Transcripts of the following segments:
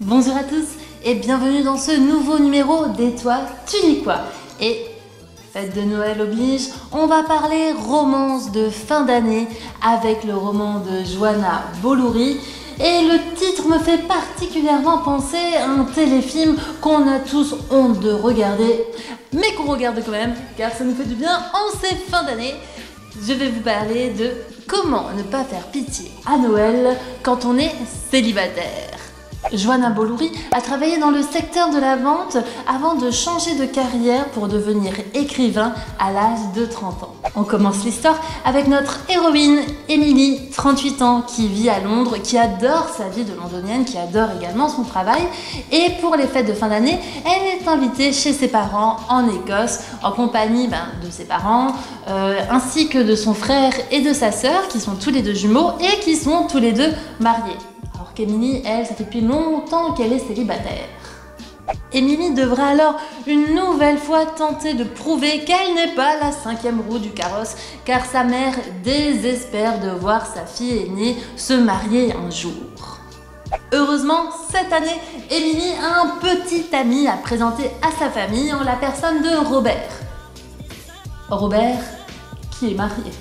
Bonjour à tous et bienvenue dans ce nouveau numéro d'Et toi, tu dis quoi? Et fête de Noël oblige, on va parler romance de fin d'année avec le roman de Joanna Bolurie. Et le titre me fait particulièrement penser à un téléfilm qu'on a tous honte de regarder, mais qu'on regarde quand même car ça nous fait du bien en ces fins d'année. Je vais vous parler de comment ne pas faire pitié à Noël quand on est célibataire. Joanna Bolurie a travaillé dans le secteur de la vente avant de changer de carrière pour devenir écrivain à l'âge de 30 ans. On commence l'histoire avec notre héroïne Emily, 38 ans, qui vit à Londres, qui adore sa vie de londonienne, qui adore également son travail. Et pour les fêtes de fin d'année, elle est invitée chez ses parents en Écosse, en compagnie de ses parents, ainsi que de son frère et de sa sœur, qui sont tous les deux jumeaux et qui sont tous les deux mariés. Alors qu'Emily, elle, ça fait depuis longtemps qu'elle est célibataire. Emily devra alors une nouvelle fois tenter de prouver qu'elle n'est pas la 5e roue du carrosse, car sa mère désespère de voir sa fille aînée se marier un jour. Heureusement, cette année, Emily a un petit ami à présenter à sa famille en la personne de Robert. Robert qui est marié,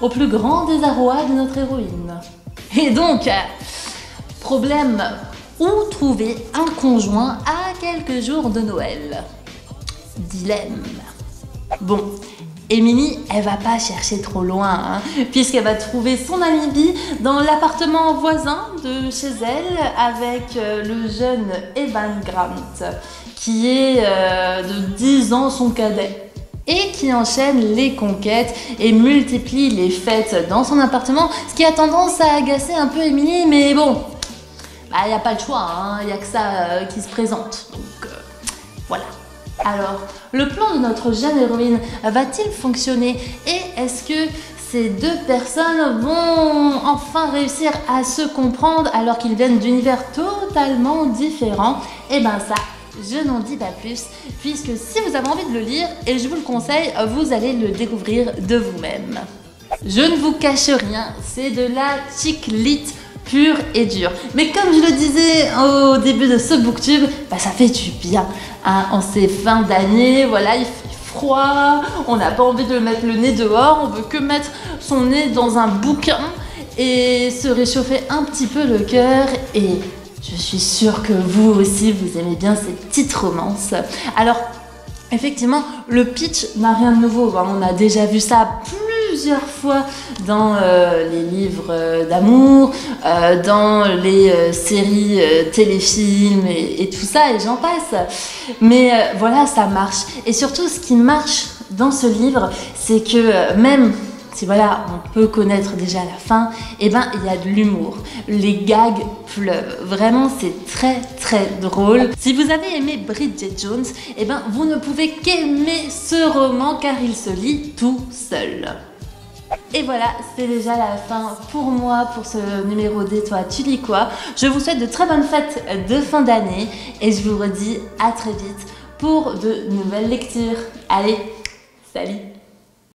au plus grand désarroi de notre héroïne. Et donc, problème, où trouver un conjoint à quelques jours de Noël? Dilemme. Bon, Emily, elle va pas chercher trop loin, puisqu'elle va trouver son alibi dans l'appartement voisin de chez elle avec le jeune Evan Grant, qui est de 10 ans son cadet, et qui enchaîne les conquêtes et multiplie les fêtes dans son appartement, ce qui a tendance à agacer un peu Emily, mais bon, il n'y a pas le choix, il n'y a que ça qui se présente, donc voilà. Alors, le plan de notre jeune héroïne va-t-il fonctionner? Et est-ce que ces deux personnes vont enfin réussir à se comprendre alors qu'ils viennent d'univers totalement différents? Eh ben ça, je n'en dis pas plus, puisque si vous avez envie de le lire, et je vous le conseille, vous allez le découvrir de vous-même. Je ne vous cache rien, c'est de la chick lit pure et dure. Mais comme je le disais au début de ce booktube, ça fait du bien. En ces fins d'année, voilà, il fait froid, on n'a pas envie de mettre le nez dehors, on veut que mettre son nez dans un bouquin et se réchauffer un petit peu le cœur. Et je suis sûre que vous aussi, vous aimez bien ces petites romances. Alors, effectivement, le pitch n'a rien de nouveau. On a déjà vu ça plusieurs fois dans les livres d'amour, dans les séries téléfilms et tout ça, et j'en passe. Mais voilà, ça marche. Et surtout, ce qui marche dans ce livre, c'est que même si voilà, on peut connaître déjà la fin, il y a de l'humour. Les gags pleuvent. Vraiment, c'est très très drôle. Si vous avez aimé Bridget Jones, vous ne pouvez qu'aimer ce roman car il se lit tout seul. Et voilà, c'est déjà la fin pour moi, pour ce numéro d'Et toi, tu dis quoi? Je vous souhaite de très bonnes fêtes de fin d'année et je vous redis à très vite pour de nouvelles lectures. Allez, salut!